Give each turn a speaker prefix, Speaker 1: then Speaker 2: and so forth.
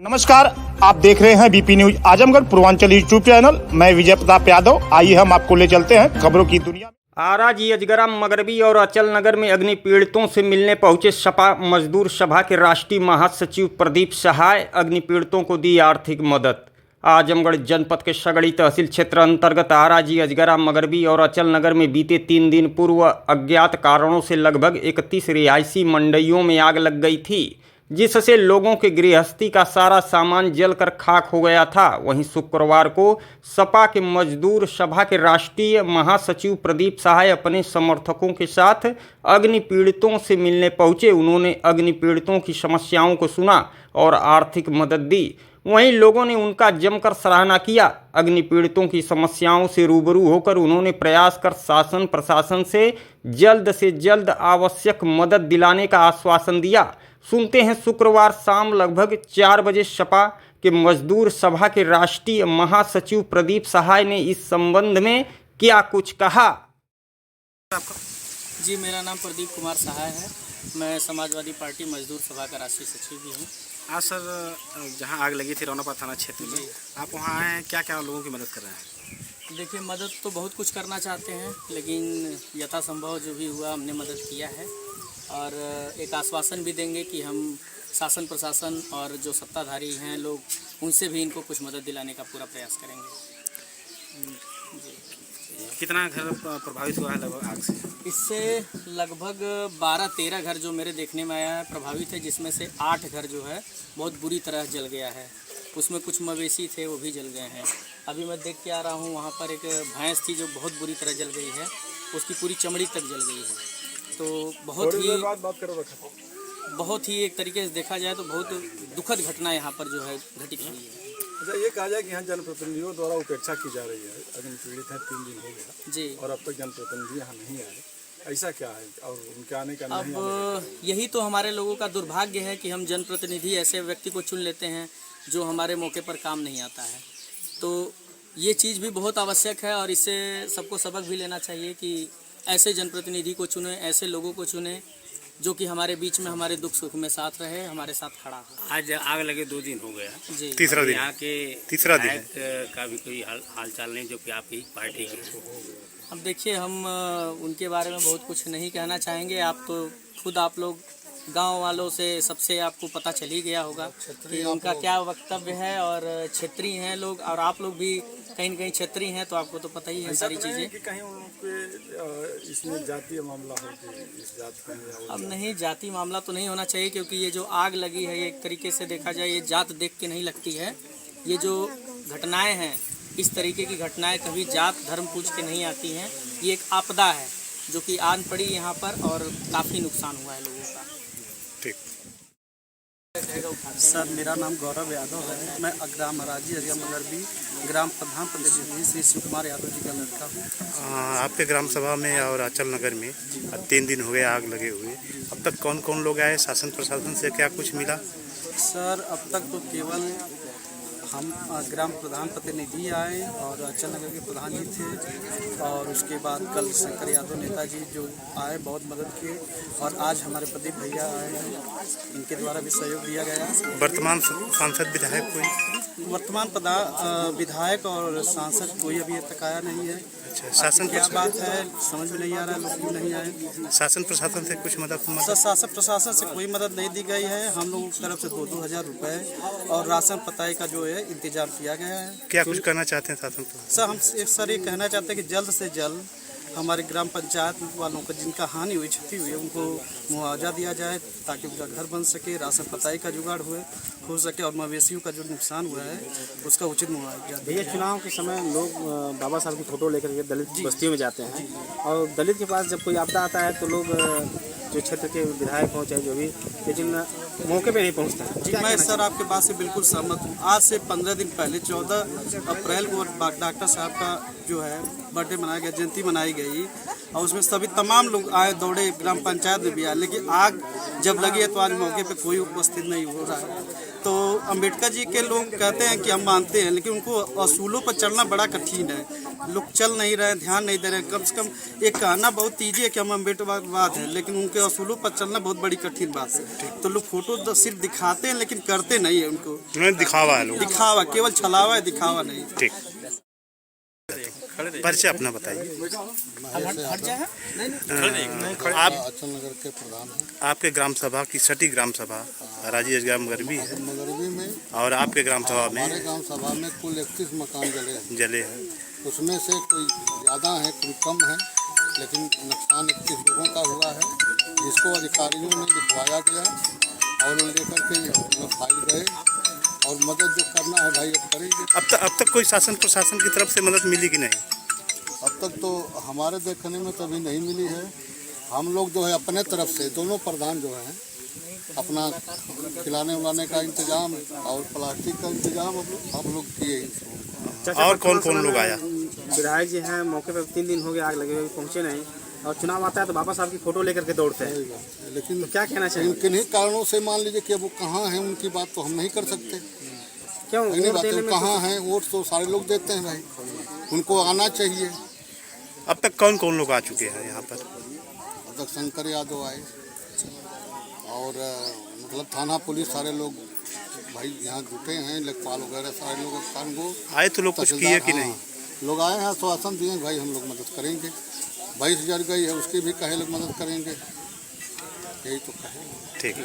Speaker 1: नमस्कार, आप देख रहे हैं BP news Azamgarh Purvanchal YouTube channel. मैं विजय प्रताप यादव। आइए हम आपको ले चलते हैं खबरों की दुनिया में।
Speaker 2: आरा अजगरा मगरबी और अचल नगर में अग्नि पीड़ितों से मिलने पहुंचे सपा मजदूर सभा के राष्ट्रीय महासचिव प्रदीप सहाय। अग्नि पीड़ितों को दी आर्थिक मदद। आजमगढ़ जनपद के सगड़ी तहसील क्षेत्र अंतर्गत आरा अजगरा मगरबी और अचल नगर में बीते 3 दिन पूर्व अज्ञात कारणों से लगभग 31 रिहायशी मंडियों में आग लग गई थी, जिससे लोगों के गृहस्थी का सारा सामान जलकर खाक हो गया था। वहीं शुक्रवार को सपा के मजदूर सभा के राष्ट्रीय महासचिव प्रदीप सहाय अपने समर्थकों के साथ अग्नि पीड़ितों से मिलने पहुंचे। उन्होंने अग्नि पीड़ितों की समस्याओं को सुना और आर्थिक मदद दी। वहीं लोगों ने उनका जमकर सराहना किया। अग्नि पीड़ितों की समस्याओं से रूबरू होकर उन्होंने प्रयास कर शासन प्रशासन से जल्द आवश्यक मदद दिलाने का आश्वासन दिया। सुनते हैं शुक्रवार शाम लगभग 4 बजे सपा के मजदूर सभा के राष्ट्रीय महासचिव प्रदीप सहाय ने इस संबंध में क्या कुछ कहा।
Speaker 3: जी, मेरा नाम प्रदीप कुमार सहाय है। मैं समाजवादी पार्टी मजदूर सभा का राष्ट्रीय सचिव भी हूँ।
Speaker 4: हाँ सर, जहाँ आग लगी थी रौनापा थाना क्षेत्र में, आप वहाँ आए हैं, क्या क्या लोगों की मदद कर रहे हैं?
Speaker 3: देखिए, मदद तो बहुत कुछ करना चाहते हैं, लेकिन यथासंभव जो भी हुआ हमने मदद किया है और एक आश्वासन भी देंगे कि हम शासन प्रशासन और जो सत्ताधारी हैं लोग, उनसे भी इनको कुछ मदद दिलाने का पूरा प्रयास करेंगे।
Speaker 4: कितना घर प्रभावित हुआ है लगभग आग से?
Speaker 3: इससे लगभग 12-13 घर जो मेरे देखने में आया है प्रभावित है, जिसमें से 8 घर जो है बहुत बुरी तरह जल गया है। उसमें कुछ मवेशी थे, वो भी जल गए हैं। अभी मैं देख के आ रहा हूँ, वहाँ पर एक भैंस थी जो बहुत बुरी तरह जल गई है, उसकी पूरी चमड़ी तक जल गई है। तो बहुत ही एक तरीके से देखा जाए तो बहुत दुखद घटना यहाँ पर जो है घटित हुई है।
Speaker 5: अच्छा, ये कहा जाए कि यहाँ जनप्रतिनिधियों द्वारा उपेक्षा की जा रही है। अग्नि पीड़ित है, 3 दिन हो गया
Speaker 3: जी,
Speaker 5: और अब तक जनप्रतिनिधि यहाँ नहीं आए, ऐसा क्या है? और उनके आने का नहीं
Speaker 3: अब यही तो हमारे लोगों का दुर्भाग्य है कि हम जनप्रतिनिधि ऐसे व्यक्ति को चुन लेते हैं जो हमारे मौके पर काम नहीं आता है। तो ये चीज़ भी बहुत आवश्यक है और इससे सबको सबक भी लेना चाहिए कि ऐसे जनप्रतिनिधि को चुने, ऐसे लोगों को चुने जो कि हमारे बीच में हमारे दुख सुख में साथ रहे, हमारे साथ खड़ा हो।
Speaker 4: आज आग लगे 2 दिन हो गया
Speaker 3: जी,
Speaker 4: तीसरा दिन। यहाँ के
Speaker 1: तीसरा दिन
Speaker 4: का भी कोई हाल चाल नहीं जो कि आपकी पार्टी के?
Speaker 3: अब देखिए, हम उनके बारे में बहुत कुछ नहीं कहना चाहेंगे। आप तो खुद आप लोग गांव वालों से सबसे आपको पता चल ही गया होगा कि उनका क्या वक्तव्य है। और क्षेत्रीय हैं लोग, और आप लोग भी कहीं न कहीं क्षेत्रीय हैं, तो आपको तो पता ही है सारी चीज़ें।
Speaker 5: कि कहीं उन पे इसमें जातीय मामला हो कि इस जात का है।
Speaker 3: अब नहीं, जाति मामला तो नहीं होना चाहिए, क्योंकि ये जो आग लगी है ये एक तरीके से देखा जाए ये जात देख के नहीं लगती है। ये जो घटनाएं हैं, इस तरीके की घटनाएं कभी जात धर्म पूछ के नहीं आती हैं। ये एक आपदा है जो कि आन पड़ी यहाँ पर और काफ़ी नुकसान हुआ है लोगों का।
Speaker 6: सर, मेरा नाम गौरव यादव है। मैं ग्राम अजगरा मगरबी ग्राम प्रधान प्रतिनिधि श्री शिव कुमार यादव जी का लड़का हूँ।
Speaker 7: आपके ग्राम सभा में और अचल नगर में 3 दिन हो गए आग लगे हुए। अब तक कौन कौन लोग आए? शासन प्रशासन से क्या कुछ मिला?
Speaker 6: सर, अब तक तो केवल हम ग्राम प्रधान प्रतिनिधि आए और अचल नगर के प्रधान जी थे, और उसके बाद कल शंकर यादव नेताजी जो आए बहुत मदद किए, और आज हमारे प्रदीप भैया आए हैं, इनके द्वारा भी सहयोग दिया गया।
Speaker 7: वर्तमान सांसद विधायक कोई?
Speaker 6: वर्तमान विधायक और सांसद कोई अभी तक आया नहीं है।
Speaker 7: अच्छा, शासन
Speaker 6: क्या बात है समझ में नहीं आ रहा है, लोग नहीं आए।
Speaker 7: शासन प्रशासन से कुछ मदद?
Speaker 6: शासन प्रशासन से कोई मदद नहीं दी गई है। हम लोगों की तरफ से 2-2 हज़ार रुपये और राशन पताई का जो है इंतजाम किया गया है।
Speaker 7: क्या कुछ करना चाहते हैं शासन प्रशासन?
Speaker 6: सर, हम ये कहना चाहते हैं कि जल्द से जल्द हमारे ग्राम पंचायत वालों को जिनका हानि हुई, क्षति हुई है, उनको मुआवजा दिया जाए ताकि उनका घर बन सके, राशन पताई का जुगाड़ हो सके, और मवेशियों का जो नुकसान हुआ है उसका उचित मुआवजा।
Speaker 4: भैया, चुनाव के समय लोग बाबा साहब की फोटो लेकर के दलित बस्तियों में जाते हैं, और दलित के पास जब कोई आपदा आता है तो लोग जो क्षेत्र के विधायक हों चाहे जो भी, लेकिन मौके पे नहीं पहुंचता है।
Speaker 6: जी, मैं सर आपके बात से बिल्कुल सहमत हूँ। आज से 15 दिन पहले 14 अप्रैल को डॉक्टर साहब का जो है बर्थडे मनाया गया, जयंती मनाई गई, और उसमें सभी तमाम लोग आए, दौड़े, ग्राम पंचायत में भी आए, लेकिन आग जब लगी है तो आज मौके पे कोई उपस्थित नहीं हो रहा है। तो अंबेडकर जी के लोग कहते हैं कि हम मानते हैं, लेकिन उनको असूलों पर चलना बड़ा कठिन है। लोग चल नहीं रहे, ध्यान नहीं दे रहे। कम से कम एक कहना बहुत ईजी है कि हम अम्बेडकरवाद है, लेकिन उनके असूलों पर चलना बहुत बड़ी कठिन बात है। तो लोग फोटो तो सिर्फ दिखाते हैं लेकिन करते नहीं है उनको।
Speaker 7: दिखावा है लोग,
Speaker 6: दिखावा, केवल छलावा है, दिखावा नहीं।
Speaker 7: ठीक। परिचय अपना बताइए। आप
Speaker 8: अचल नगर के प्रधान हैं।
Speaker 7: आपके ग्राम सभा की छठी ग्राम सभा राजेश ग्राम मगरबी है,
Speaker 8: मगरबी में
Speaker 7: और आपके ग्राम सभा में
Speaker 8: हमारे ग्राम सभा में कुल 31 मकान
Speaker 7: जले हैं।
Speaker 8: उसमें से कोई ज़्यादा है कोई कम है, लेकिन नुकसान 31 लोगों का हुआ है, जिसको अधिकारियों ने लिखवाया गया और लेकर के लोग फाइल गए और मदद जो करना है भाई अब करेंगे।
Speaker 7: अब तक कोई शासन प्रशासन की तरफ से मदद मिली कि नहीं?
Speaker 8: अब तक तो हमारे देखने में कभी नहीं मिली है। हम लोग जो है अपने तरफ से दोनों प्रधान जो हैं अपना खिलाने उलाने का इंतजाम और प्लास्टिक का इंतजाम हम लोग किए।
Speaker 7: और कौन कौन लोग आया?
Speaker 4: विधायक जी हैं, मौके पर 3 दिन हो गए, आग लगे हुए पहुँचे नहीं, और चुनाव आता है तो बाबा साहब की फोटो लेकर के दौड़ते हैं।
Speaker 8: लेकिन
Speaker 4: क्या कहना चाहिए?
Speaker 8: किन्हीं कारणों से मान लीजिए कि अब वो कहाँ हैं, उनकी बात तो हम नहीं कर सकते।
Speaker 4: क्यों?
Speaker 8: पहली
Speaker 4: वोट
Speaker 8: बात
Speaker 4: देने
Speaker 8: है
Speaker 4: में
Speaker 8: कहाँ हैं, वोट तो सारे लोग देते हैं भाई, उनको आना चाहिए।
Speaker 7: अब तक कौन कौन लोग आ चुके हैं यहाँ पर?
Speaker 8: अब तक शंकर यादव आए और मतलब थाना पुलिस सारे लोग भाई यहाँ जुटे हैं, लेखपाल वगैरह सारे लोग कानगो
Speaker 7: आए तो लोग कुछ किए कि नहीं?
Speaker 8: लोग आए हैं, आश्वासन दिए भाई हम लोग मदद करेंगे। 22 जर गई है, उसकी भी कहे लोग मदद करेंगे, यही तो कहे।
Speaker 7: ठीक है।